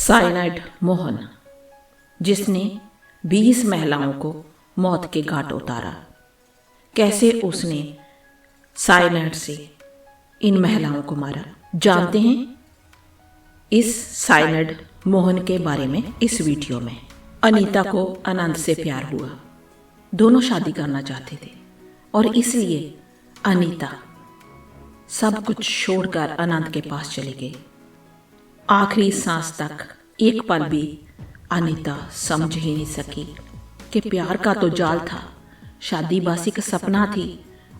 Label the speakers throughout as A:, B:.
A: Cyanide Mohan, जिसने 20 महिलाओं को मौत के घाट उतारा। कैसे उसने साइनाइड से इन महिलाओं को मारा, जानते हैं इस साइनाइड मोहन के बारे में इस वीडियो में। अनीता को आनंद से प्यार हुआ। दोनों शादी करना चाहते थे और इसलिए अनीता सब कुछ छोड़कर आनंद के पास चली गई। आखिरी सांस तक एक पल भी अनीता समझ ही नहीं सकी कि प्यार का तो जाल था, शादीबाजी का सपना थी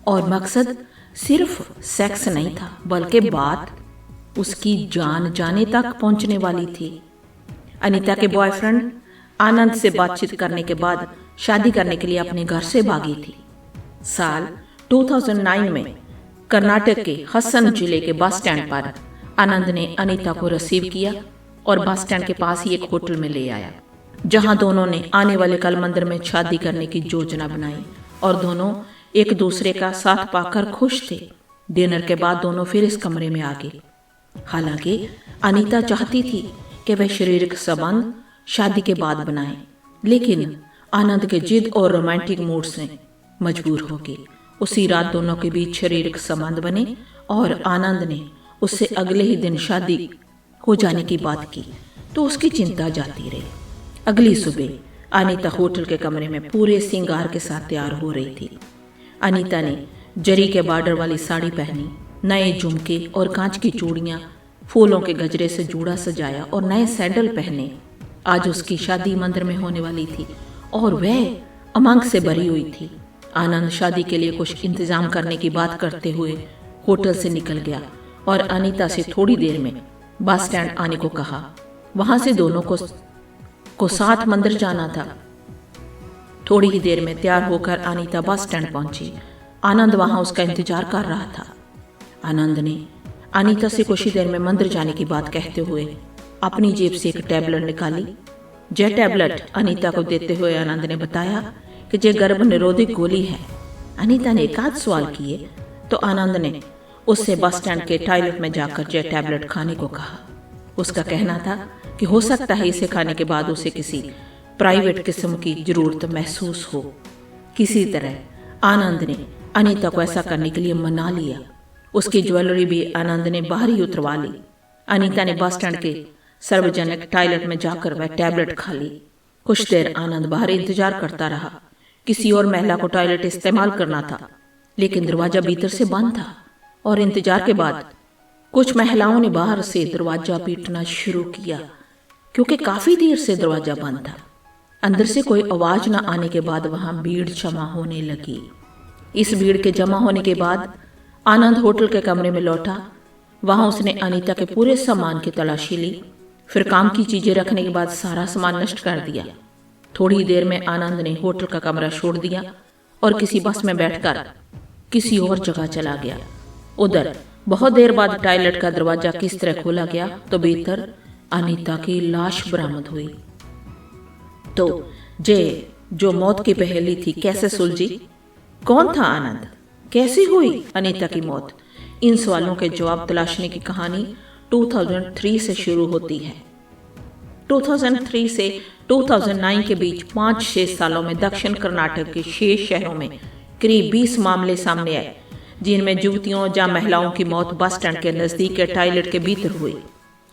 A: और मकसद सिर्फ सेक्स नहीं था, बल्कि बात उसकी जान जाने तक पहुंचने वाली थी। अनीता के बॉयफ्रेंड आनंद से बातचीत करने के बाद शादी करने के लिए अपने घर से भागी थी। साल 2009 में कर्नाटक के हसन जिले के बस स्टैंड पर आनंद ने अनीता को रिसीव किया और बस स्टैंड के पास ही एक होटल में ले आया, जहां दोनों ने आने वाले कल मंदिर में शादी करने की योजना बनाई और दोनों एक दूसरे का साथ पाकर खुश थे। डिनर के बाद दोनों फिर इस कमरे में आ गए। हालांकि अनीता चाहती थी कि वह शारीरिक संबंध शादी के बाद बनाए, लेकिन आनंद के जिद और रोमांटिक मूड से मजबूर हो गई। उसी रात दोनों के बीच शारीरिक संबंध बने और आनंद ने उससे अगले ही दिन शादी हो जाने की बात की तो उसकी चिंता जाती रही। अगली सुबह अनीता होटल के कमरे में पूरे श्रृंगार के साथ तैयार हो रही थी। अनीता ने जरी के बॉर्डर वाली साड़ी पहनी, नए झुमके और कांच की चूड़ियां, फूलों के गजरे से जूड़ा सजाया और नए सैंडल पहने। आज उसकी शादी मंदिर में होने वाली थी और वह उमंग से भरी हुई थी। आनंद शादी के लिए कुछ इंतजाम करने की बात करते हुए होटल से निकल गया और अनीता से थोड़ी देर में बस स्टैंड आने को कहा। वहां से दोनों को साथ मंदिर जाना था। थोड़ी ही देर में तैयार होकर अनीता बस स्टैंड पहुंची। आनंद वहां उसका इंतजार कर रहा था। आनंद ने अनीता से कुछ ही देर में मंदिर जाने की बात कहते हुए अपनी जेब से एक टैबलेट निकाली। यह टैबलेट अनीता को देते हुए आनंद ने बताया कि यह गर्भ निरोधक गोली है। अनीता ने एक आध सवाल किए तो आनंद ने उससे बस स्टैंड के टॉयलेट में जाकर यह टैबलेट खाने को कहा। उसका कहना था कि हो सकता है इसे खाने के बाद उसे किसी प्राइवेट किस्म की जरूरत महसूस हो। किसी तरह आनंद ने अनीता को ऐसा करने के लिए मना लिया। उसकी ज्वेलरी भी आनंद ने बाहर ही उतरवा ली। अनीता ने बस स्टैंड के सार्वजनिक टॉयलेट में जाकर वह टैबलेट खा ली। कुछ देर आनंद बाहर इंतजार करता रहा। किसी और महिला को टॉयलेट इस्तेमाल करना था, लेकिन दरवाजा भीतर से बंद था और इंतजार के बाद कुछ महिलाओं ने बाहर से दरवाजा पीटना शुरू किया, क्योंकि काफी देर से दरवाजा बंद था। अंदर से कोई आवाज न आने के बाद वहां भीड़ जमा होने लगी। इस भीड़ के जमा होने के बाद आनंद होटल के कमरे में लौटा। वहां उसने अनीता के पूरे सामान की तलाशी ली, फिर काम की चीजें रखने के बाद सारा सामान नष्ट कर दिया। थोड़ी देर में आनंद ने होटल का कमरा छोड़ दिया और किसी बस में बैठकर किसी और जगह चला गया। उधर बहुत देर बाद टॉयलेट का दरवाजा किस तरह खोला गया तो भीतर अनीता की लाश बरामद हुई। तो जो मौत की पहेली थी कैसे सुलझी? कौन था आनंद? कैसे हुई अनीता की मौत? इन सवालों के जवाब तलाशने की कहानी 2003 से शुरू होती है। 2003 से 2009 के बीच 5-6 सालों में दक्षिण कर्नाटक के 6 शहरों में करीब 20 मामले सामने आए, जिनमें युवतियों या महिलाओं की मौत बस स्टैंड के नजदीक के टॉयलेट के भीतर हुई।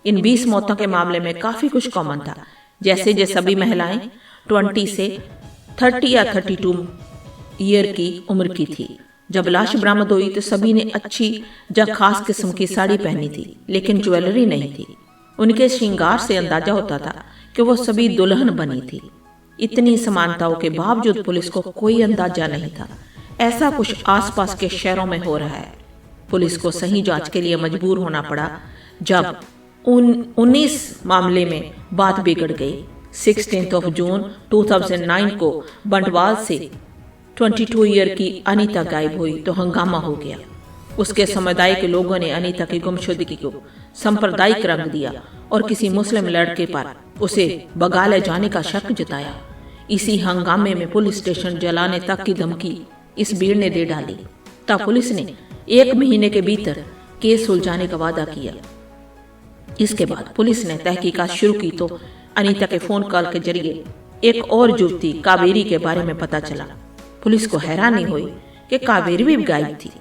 A: इन 20 मौतों के मामले में काफी कुछ कॉमन था, जैसे सभी महिलाएं 20 से 30 या 32 ईयर की उम्र की थी। जब लाश बरामद हुई तो सभी ने अच्छी या खास किस्म की साड़ी पहनी थी, लेकिन ज्वेलरी नहीं थी। उनके श्रृंगार से अंदाजा होता था कि वो सभी दुल्हन बनी थी। इतनी समानताओं के बावजूद पुलिस को कोई अंदाजा नहीं था ऐसा कुछ आसपास के शहरों में हो रहा है। पुलिस को सही जांच के लिए मजबूर होना पड़ा। जब 19 मामले में बात बिगड़ गई। 16 जून 2009 को बंटवाल से 22 ईयर की अनीता गायब हुई तो हंगामा हो गया। उसके समुदाय के लोगों ने अनीता की गुमशुदगी को सांप्रदायिक रंग दिया और किसी मुस्लिम लड़के पर उसे भगा ले जाने का शक जताया। इसी हंगामे में पुलिस स्टेशन जलाने तक की धमकी इस भीड़ ने दे डाली। तब पुलिस ने 1 महीने के भीतर केस सुलझाने का वादा किया। इसके बाद पुलिस ने तहकीकात शुरू की तो अनीता के फोन कॉल के जरिए एक और युवती कावेरी के बारे में पता चला। पुलिस को हैरानी हुई कि कावेरी भी गायब थी।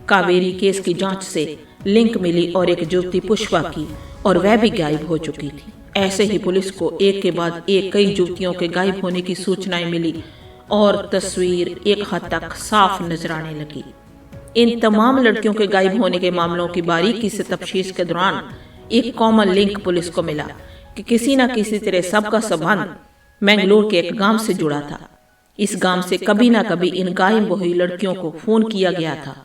A: कावेरी केस की जांच से लिंक मिली और एक युवती पुष्पा की, और वह भी गायब हो चुकी थी। ऐसे ही पुलिस को एक के बाद एक कई युवतियों के गायब होने की सूचनाएं मिली और तस्वीर एक हद तक साफ नजर आने लगी। इन तमाम लड़कियों के गायब होने के मामलों की बारीकी से तफ्तीश के दौरान एक कॉमन लिंक पुलिस को मिला कि किसी न किसी तरह सबका संबंध मैंगलोर के एक गांव से जुड़ा था। इस गांव से कभी ना कभी इन गायब हुई लड़कियों को फोन किया गया था।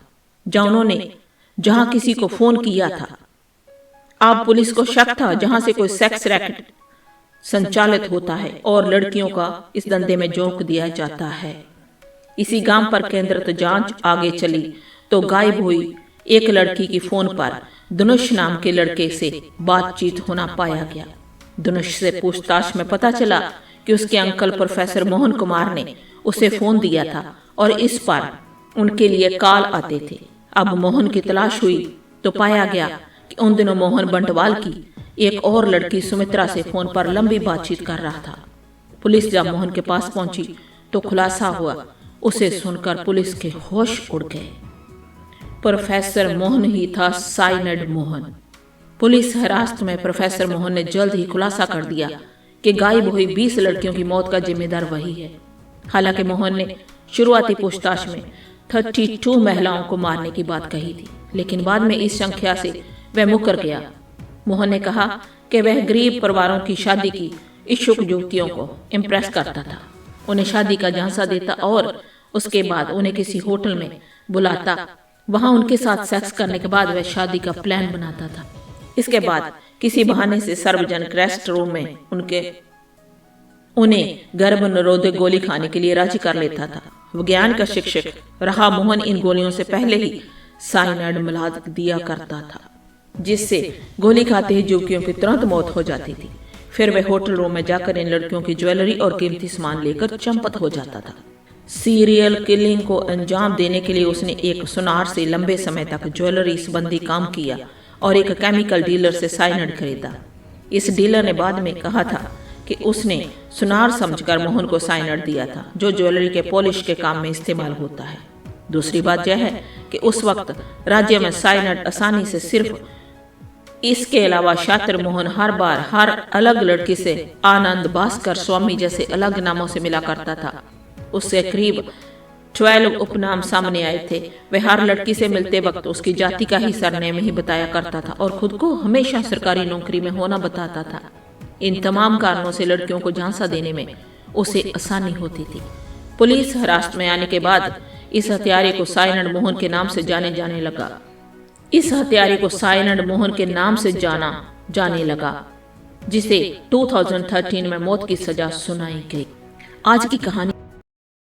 A: जहां किसी को फोन किया था, अब पुलिस को शक था जहां से कोई सेक्स रैकेट संचालित होता है और लड़कियों का इस धंधे में झोंक दिया जाता है। इसी गांव पर केंद्रित जांच आगे चली तो गायब हुई एक लड़की की फोन पर धनुष नाम के लड़के से बातचीत होना पाया गया। धनुष से पूछताछ में पता चला कि उसके अंकल प्रोफेसर मोहन कुमार ने उसे फोन दिया था और इस पर उनके लिए कॉल आते थे। अब मोहन की तलाश हुई तो पाया गया कि उन दिनों मोहन बंटवाल की एक और लड़की सुमित्रा से फोन पर लंबी बातचीत कर रहा था। पुलिस जब मोहन के पास पहुंची तो खुलासा हुआ। उसे सुनकर पुलिस के होश उड़ गए। प्रोफेसर मोहन ही था साइनड मोहन। पुलिस हिरासत में प्रोफेसर मोहन ने जल्द ही खुलासा कर दिया कि गायब हुई 20 लड़कियों की मौत का जिम्मेदार वही है। हालांकि मोहन ने शुरुआती पूछताछ में 32 महिलाओं को मारने की बात कही थी, लेकिन बाद में इस संख्या से वह मुकर गया। मोहन ने कहा कि वह गरीब परिवारों की शादी की इच्छुक युवतियों को इम्प्रेस करता था, उन्हें शादी का झांसा देता और उसके बाद उन्हें किसी होटल में बुलाता। वहां उनके साथ सेक्स करने के बाद वह शादी का प्लान बनाता था। इसके बाद किसी बहाने से सार्वजनिक रेस्ट रूम में उन्हें गर्भ निरोधक गोली खाने के लिए राजी कर लेता था। विज्ञान का शिक्षक रहा मोहन इन गोलियों से पहले ही साइनाइड मिला दिया करता था, जिससे गोली खाते ही युवतियों की तुरंत मौत हो जाती थी। फिर वह होटल रूम में जाकर इन लड़कियों की ज्वेलरी और कीमती सामान लेकर चंपत हो जाता था। सीरियल किलिंग को अंजाम देने के लिए उसने एक सुनार से लंबे समय तक ज्वेलरी संबंधी काम किया और एक केमिकल डीलर से साइनाइड खरीदा। इस डीलर ने बाद में कहा था कि उसने सुनार समझकर मोहन को साइनाइड दिया था, जो ज्वेलरी के पॉलिश के काम में इस्तेमाल होता है। दूसरी बात यह है कि उस वक्त राज्य में साइनाइड आसानी से सिर्फ इसके अलावा शातिर मोहन हर बार हर अलग लड़की से आनंद भास्कर स्वामी जैसे अलग नामों से मिला करता था। उससे करीब 12 उपनाम सामने आए थे। वह हर लड़की से मिलते वक्त उसकी जाति का ही सरनेम ही बताया करता था और खुद को हमेशा सरकारी नौकरी में होना बताता था। इन तमाम कारणों से लड़कियों को झांसा देने में उसे आसानी होती थी। पुलिस हिरासत में आने के बाद इस हत्यारे को साइनाइड मोहन के नाम से जाने लगा। इस हत्यारे को साइनाइड मोहन के नाम से जाने लगा, जिसे 2013 में मौत की सजा सुनाई गई। आज की कहानी